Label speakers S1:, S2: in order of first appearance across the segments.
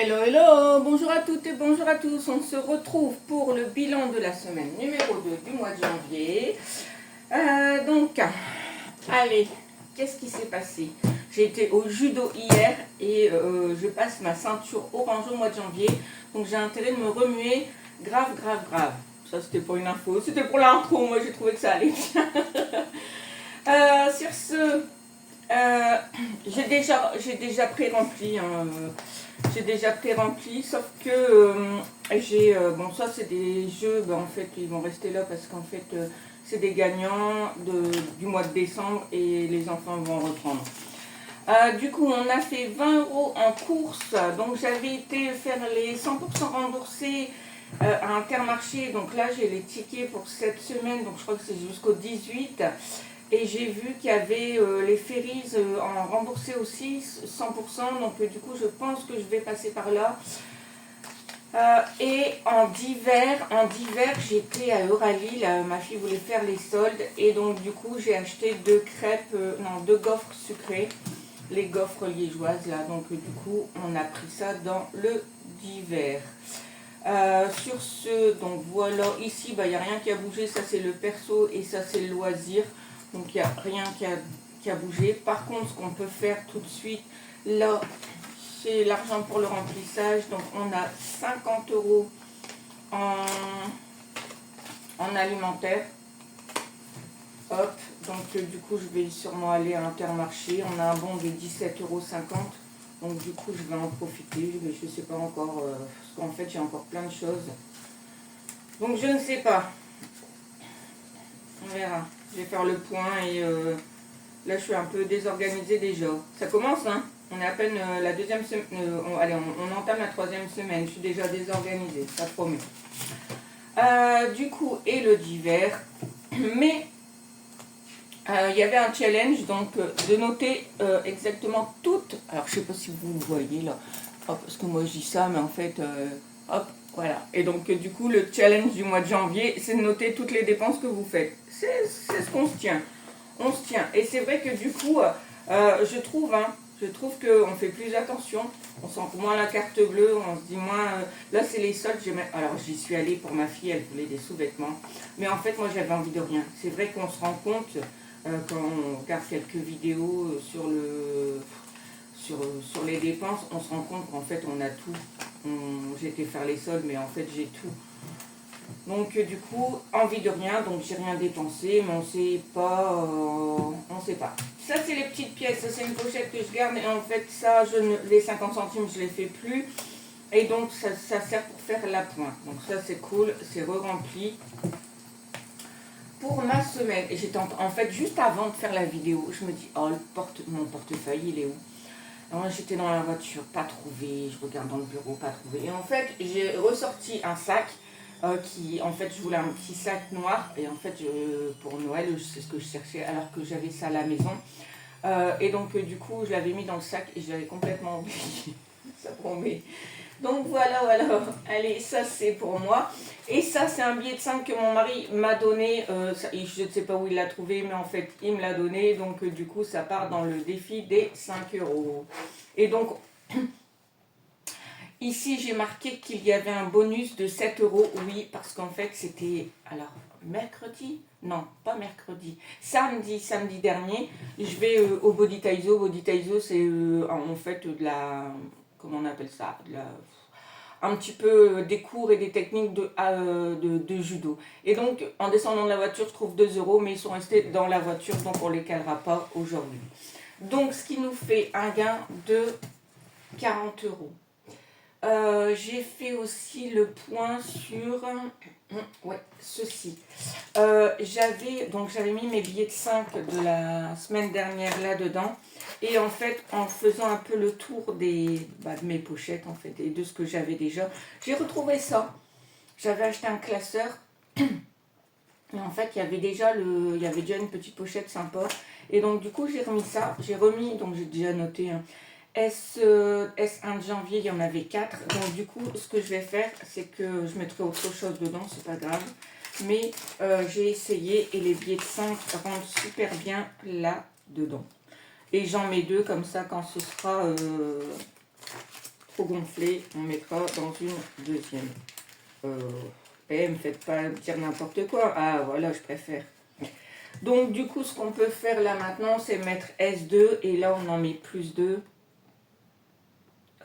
S1: Hello, hello, bonjour à toutes et bonjour à tous. On se retrouve pour le bilan de la semaine numéro 2 du mois de janvier. Allez, qu'est-ce qui s'est passé? J'ai été au judo hier et je passe ma ceinture orange au mois de janvier. Donc j'ai intérêt de me remuer grave. Ça c'était pas une info, c'était pour l'intro, moi j'ai trouvé que ça allait bien. Sur ce, j'ai déjà pré-rempli. J'ai déjà pré-rempli, sauf que bon, ça c'est des jeux, en fait ils vont rester là parce qu'en fait c'est des gagnants du mois de décembre et les enfants vont reprendre. Du coup on a fait 20 € en course, donc j'avais été faire les 100% remboursés à Intermarché, donc là j'ai les tickets pour cette semaine, donc je crois que c'est jusqu'au 18. Et j'ai vu qu'il y avait les ferries en remboursé aussi, 100%. Donc du coup, je pense que je vais passer par là. Et en d'hiver, j'étais à Euralie. Là, ma fille voulait faire les soldes. Et donc du coup, j'ai acheté deux gaufres sucrées. Les gaufres liégeoises là. Donc du coup, on a pris ça dans le d'hiver. Sur ce, donc voilà, ici, il n'y a rien qui a bougé. Ça, c'est le perso et ça, c'est le loisir. Donc il n'y a rien qui a bougé. Par contre, ce qu'on peut faire tout de suite, là, c'est l'argent pour le remplissage. Donc on a 50 € en alimentaire. Hop, donc du coup, je vais sûrement aller à Intermarché. On a un bon de 17,50 €. Donc du coup, je vais en profiter. Mais je ne sais pas encore, parce qu'en fait, j'ai encore plein de choses. Donc je ne sais pas. On verra. Je vais faire le point et là je suis un peu désorganisée déjà. Ça commence, hein. On est à peine la deuxième semaine. Allez, on entame la troisième semaine. Je suis déjà désorganisée, ça promet. Du coup, et le d'hiver. Mais il y avait un challenge, donc de noter exactement toutes. Alors je sais pas si vous le voyez là. Hop, parce que moi je dis ça, mais en fait, hop, voilà. Et donc du coup, le challenge du mois de janvier, c'est de noter toutes les dépenses que vous faites. C'est ce qu'on se tient. On se tient. Et c'est vrai que du coup, je trouve qu'on fait plus attention. On sent moins la carte bleue, on se dit moins. Là, c'est les soldes. Alors, j'y suis allée pour ma fille, elle voulait des sous-vêtements. Mais en fait, moi, j'avais envie de rien. C'est vrai qu'on se rend compte quand on regarde quelques vidéos sur les dépenses, on se rend compte qu'en fait, on a tout. J'ai été faire les soldes, mais en fait, j'ai tout. Donc du coup, envie de rien, donc j'ai rien dépensé, mais on sait pas, Ça c'est les petites pièces, ça c'est une pochette que je garde, et en fait ça, les 50 centimes je les fais plus, et donc ça sert pour faire la pointe. Donc ça c'est cool, c'est re-rempli. Pour ma semaine, et j'étais en fait juste avant de faire la vidéo, je me dis, oh mon portefeuille il est où? Alors j'étais dans la voiture, pas trouvé, je regarde dans le bureau, pas trouvé, et en fait j'ai ressorti un sac. En fait, je voulais un petit sac noir, et en fait, pour Noël, c'est ce que je cherchais, alors que j'avais ça à la maison. Et donc, du coup, je l'avais mis dans le sac, et je l'avais complètement oublié. Ça promet. Donc, voilà. Allez, ça, c'est pour moi. Et ça, c'est un billet de 5 que mon mari m'a donné. Je ne sais pas où il l'a trouvé, mais en fait, il me l'a donné. Donc, du coup, ça part dans le défi des 5 €. Et donc... Ici, j'ai marqué qu'il y avait un bonus de 7 €, oui, parce qu'en fait, c'était, alors, mercredi? Non, pas mercredi. Samedi dernier, je vais au Body Taizo. Body Taizo, c'est en fait de la, comment on appelle ça? Un petit peu des cours et des techniques de judo. Et donc, en descendant de la voiture, je trouve 2 €, mais ils sont restés dans la voiture, donc on ne les calera pas aujourd'hui. Donc, ce qui nous fait un gain de 40 €. J'ai fait aussi le point sur ceci. J'avais mis mes billets de 5 de la semaine dernière là-dedans. Et en fait, en faisant un peu le tour de mes pochettes, en fait, et de ce que j'avais déjà, j'ai retrouvé ça. J'avais acheté un classeur. Et en fait, il y avait déjà une petite pochette sympa. Et donc, du coup, j'ai remis ça. Donc j'ai déjà noté... S1 de janvier, il y en avait 4. Donc du coup, ce que je vais faire, c'est que je mettrai autre chose dedans, c'est pas grave. Mais j'ai essayé et les billets de 5 rentrent super bien là-dedans. Et j'en mets 2 comme ça quand ce sera trop gonflé, on mettra dans une deuxième. Me faites pas dire n'importe quoi. Ah, voilà, je préfère. Donc, du coup, ce qu'on peut faire là maintenant, c'est mettre S2. Et là, on en met plus 2.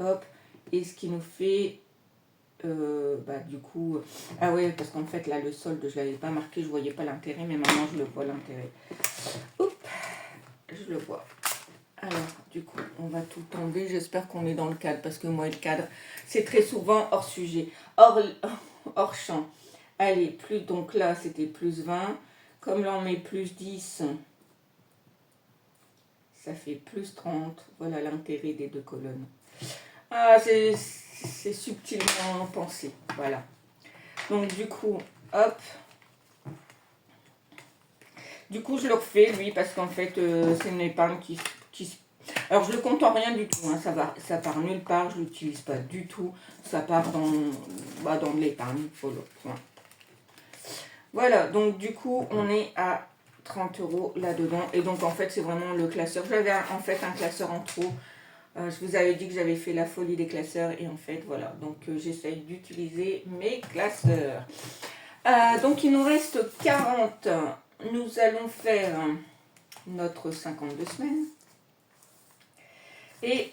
S1: Hop. Et ce qui nous fait... du coup... Ah ouais, parce qu'en fait, là, le solde, je ne l'avais pas marqué. Je ne voyais pas l'intérêt. Mais maintenant, je le vois, l'intérêt. Oups. Je le vois. Alors, du coup, on va tout tomber. J'espère qu'on est dans le cadre. Parce que moi, le cadre, c'est très souvent hors sujet. Hors champ. Allez, plus, donc là, c'était plus 20. Comme là, on met plus 10, ça fait plus 30. Voilà l'intérêt des deux colonnes. Ah, c'est subtilement pensé. Voilà. Donc, du coup, hop. Du coup, je le refais, lui, parce qu'en fait, c'est une épargne qui... Alors, je le compte en rien du tout. Hein, ça part nulle part. Je ne l'utilise pas du tout. Ça part dans de l'épargne. Voilà, donc du coup, on est à 30 € là-dedans. Et donc, en fait, c'est vraiment le classeur. J'avais en fait un classeur en trop. Je vous avais dit que j'avais fait la folie des classeurs. Et en fait, voilà. Donc, j'essaye d'utiliser mes classeurs. Donc, il nous reste 40. Nous allons faire notre 52 semaines. Et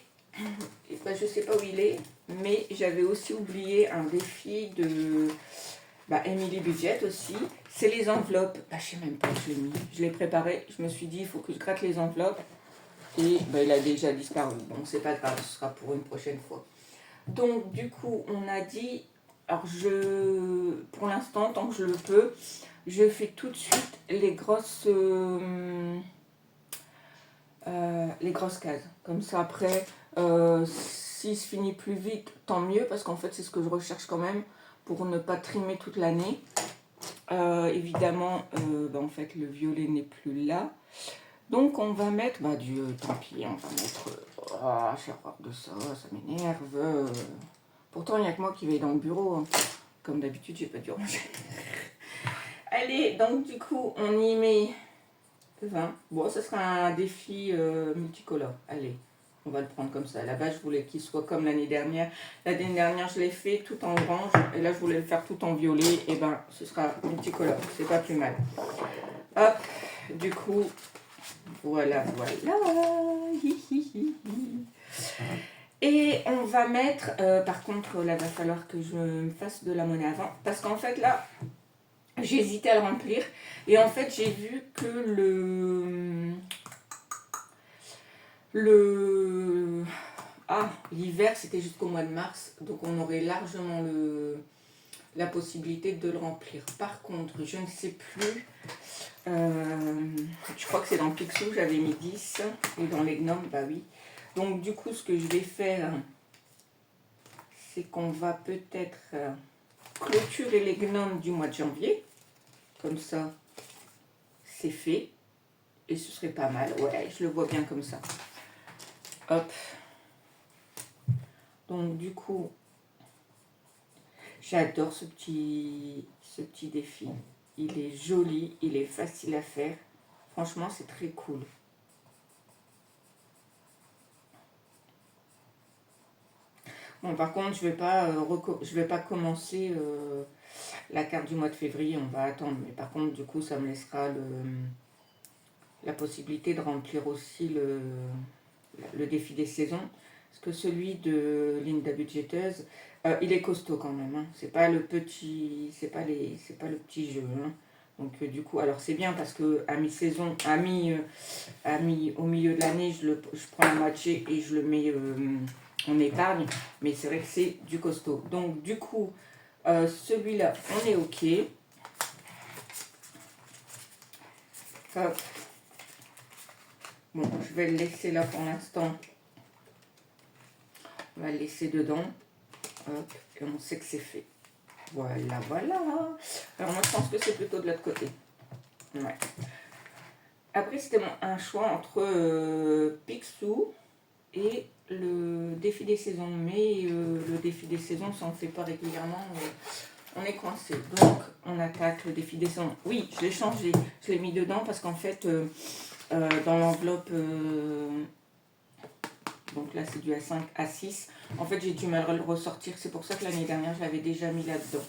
S1: je ne sais pas où il est. Mais j'avais aussi oublié un défi de... Emily Budget aussi, c'est les enveloppes. Je ne sais même pas où je l'ai mis. Je l'ai préparé, je me suis dit, il faut que je gratte les enveloppes. Et il a déjà disparu. Bon, c'est pas grave, ce sera pour une prochaine fois. Donc, du coup, on a dit, alors pour l'instant, tant que je le peux, je fais tout de suite les grosses cases. Comme ça, après, s'il se finit plus vite, tant mieux, parce qu'en fait, c'est ce que je recherche quand même, pour ne pas trimer toute l'année. Évidemment, en fait, le violet n'est plus là. Donc, on va mettre... tant pis, on va mettre... j'ai horreur de ça, ça m'énerve. Pourtant, il n'y a que moi qui vais dans le bureau. Hein. Comme d'habitude, j'ai pas dû ranger. Allez, donc du coup, on y met 20. Bon, ça sera un défi multicolore. Allez. On va le prendre comme ça. Là-bas, je voulais qu'il soit comme l'année dernière. L'année dernière, je l'ai fait tout en orange. Et là, je voulais le faire tout en violet. Et ce sera multicolore. C'est pas plus mal. Hop. Du coup, voilà. Et on va mettre... par contre, là, va falloir que je me fasse de la monnaie avant. Parce qu'en fait, là, j'ai hésité à le remplir. Et en fait, j'ai vu que l'hiver, c'était jusqu'au mois de mars, donc on aurait largement la possibilité de le remplir. Par contre, je ne sais plus, je crois que c'est dans Picsou, j'avais mis 10, et dans les gnomes, oui. Donc du coup, ce que je vais faire, c'est qu'on va peut-être clôturer les gnomes du mois de janvier, comme ça, c'est fait, et ce serait pas mal, ouais, je le vois bien comme ça. Hop. Donc du coup, j'adore ce petit défi. Il est joli, il est facile à faire. Franchement, c'est très cool. Bon, par contre, je vais pas commencer la carte du mois de février. On va attendre. Mais par contre, du coup, ça me laissera la possibilité de remplir aussi le défi des saisons. Parce que celui de Linda Budgeteuse, il est costaud quand même. Hein. C'est pas le petit jeu. Hein. Donc du coup, alors c'est bien parce que à mi-saison, au milieu de l'année, je prends un matché et je le mets en épargne. Mais c'est vrai que c'est du costaud. Donc du coup, celui-là, on est ok. Hop. Bon, je vais le laisser là pour l'instant. On va le laisser dedans. Hop, et on sait que c'est fait. Voilà. Alors moi, je pense que c'est plutôt de l'autre côté. Ouais. Après, c'était un choix entre Picsou et le défi des saisons. Mais le défi des saisons, ça on ne fait pas régulièrement. On est coincé. Donc, on attaque le défi des saisons. Oui, je l'ai changé. Je l'ai mis dedans parce qu'en fait, dans l'enveloppe... Donc là, c'est du A5, A6. En fait, j'ai du mal à le ressortir. C'est pour ça que l'année dernière, je l'avais déjà mis là-dedans.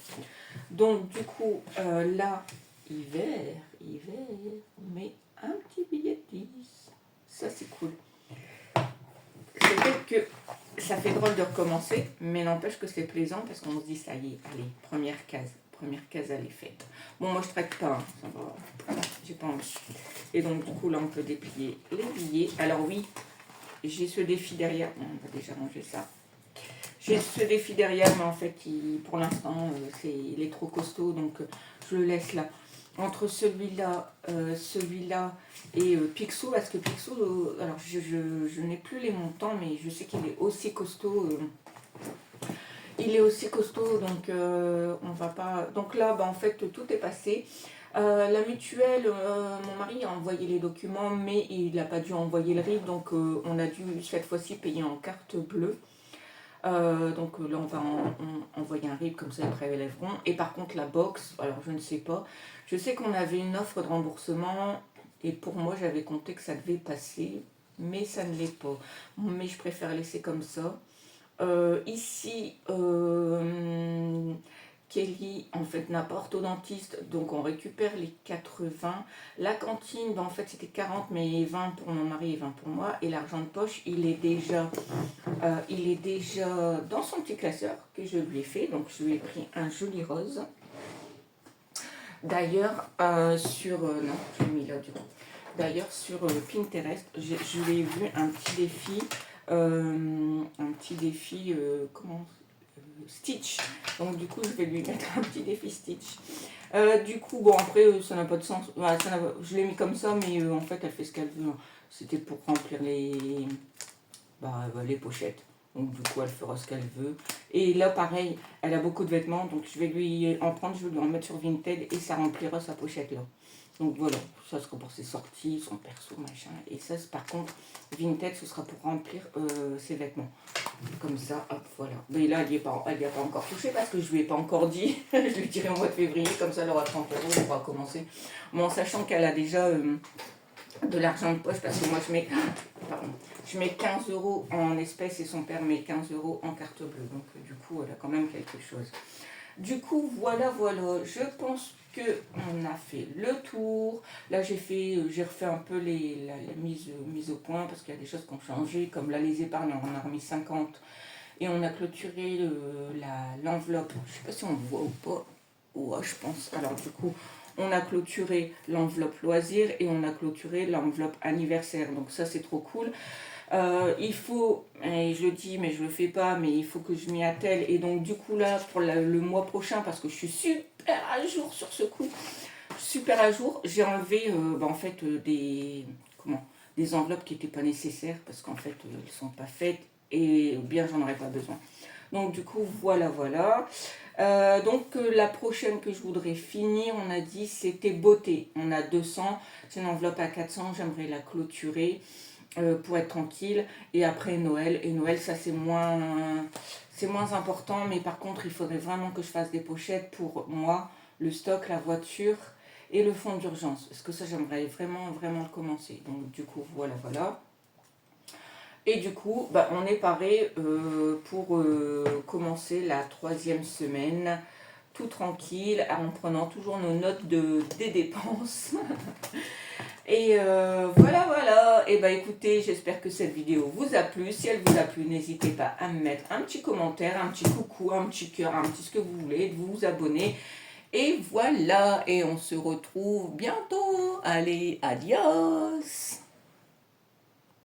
S1: Donc, du coup, là, hiver, on met un petit billet de 10. Ça, c'est cool. C'est vrai que ça fait drôle de recommencer, mais n'empêche que c'est plaisant parce qu'on se dit, ça y est, allez, première case, elle est faite. Bon, moi, je traite pas, hein, ça va, j'ai pas envie. Et donc, du coup, là, on peut déplier les billets. Alors oui, j'ai ce défi derrière. On va déjà ranger ça. J'ai ce défi derrière, mais en fait, pour l'instant, il est trop costaud, donc je le laisse là. Entre celui-là et Pixo, parce que Pixo, alors je n'ai plus les montants, mais je sais qu'il est aussi costaud. Il est aussi costaud, donc on va pas. Donc là, en fait, tout est passé. La mutuelle, mon mari a envoyé les documents, mais il n'a pas dû envoyer le RIB, donc on a dû cette fois-ci payer en carte bleue. Donc là, on va envoyer un RIB, comme ça, ils prélèveront. Et par contre, la box, alors je ne sais pas. Je sais qu'on avait une offre de remboursement, et pour moi, j'avais compté que ça devait passer, mais ça ne l'est pas. Mais je préfère laisser comme ça. Ici, Kelly, en fait, n'a pas orthodontiste, donc on récupère les 80. La cantine, en fait, c'était 40, mais 20 pour mon mari et 20 pour moi. Et l'argent de poche, il est déjà dans son petit classeur que je lui ai fait. Donc, je lui ai pris un joli rose. D'ailleurs, non, je l'ai mis là, du coup. D'ailleurs, sur Pinterest, je lui ai vu un petit défi, Stitch. Donc du coup, je vais lui mettre un petit défi Stitch. Du coup, bon, après, ça n'a pas de sens. Voilà, je l'ai mis comme ça, mais en fait, elle fait ce qu'elle veut. C'était pour remplir les pochettes. Donc du coup, elle fera ce qu'elle veut. Et là, pareil, elle a beaucoup de vêtements, donc je vais lui en prendre, je vais lui en mettre sur Vinted et ça remplira sa pochette là. Donc voilà, ça sera pour ses sorties, son perso, machin. Et ça, par contre, Vinted, ce sera pour remplir ses vêtements. Comme ça, hop, voilà. Mais là, elle n'y a pas encore touché parce que je ne lui ai pas encore dit. Je lui dirai au mois de février, comme ça, elle aura 30 €, elle pourra commencer. Bon, en sachant qu'elle a déjà de l'argent de poche, parce que moi, je mets 15 € en espèces et son père met 15 € en carte bleue. Donc, du coup, elle a quand même quelque chose. Du coup, voilà. Je pense qu'on a fait le tour. Là, j'ai refait un peu la mise au point parce qu'il y a des choses qui ont changé. Comme là, les épargnes, on en a remis 50. Et on a clôturé l'enveloppe. Je ne sais pas si on le voit ou pas. Ouais, je pense. Alors, du coup, on a clôturé l'enveloppe loisir et on a clôturé l'enveloppe anniversaire. Donc, ça, c'est trop cool. Il faut, et je le dis mais je le fais pas, mais il faut que je m'y attelle. Et donc du coup là, pour le mois prochain, parce que je suis super à jour sur ce coup, super à jour, j'ai enlevé en fait des enveloppes qui n'étaient pas nécessaires, parce qu'en fait elles sont pas faites, et bien j'en aurais pas besoin. Donc du coup voilà. Donc la prochaine que je voudrais finir, on a dit c'était beauté. On a 200, c'est une enveloppe à 400, j'aimerais la clôturer. Pour être tranquille. Et après Noël, ça c'est moins important, mais par contre il faudrait vraiment que je fasse des pochettes pour moi, le stock, la voiture et le fonds d'urgence, parce que ça j'aimerais vraiment le commencer. Donc du coup voilà. Et du coup on est paré pour commencer la 3e semaine tout tranquille, en prenant toujours nos notes des dépenses. Et voilà. Et écoutez, j'espère que cette vidéo vous a plu. Si elle vous a plu, n'hésitez pas à me mettre un petit commentaire, un petit coucou, un petit cœur, un petit ce que vous voulez, de vous abonner. Et voilà, et on se retrouve bientôt. Allez, adios!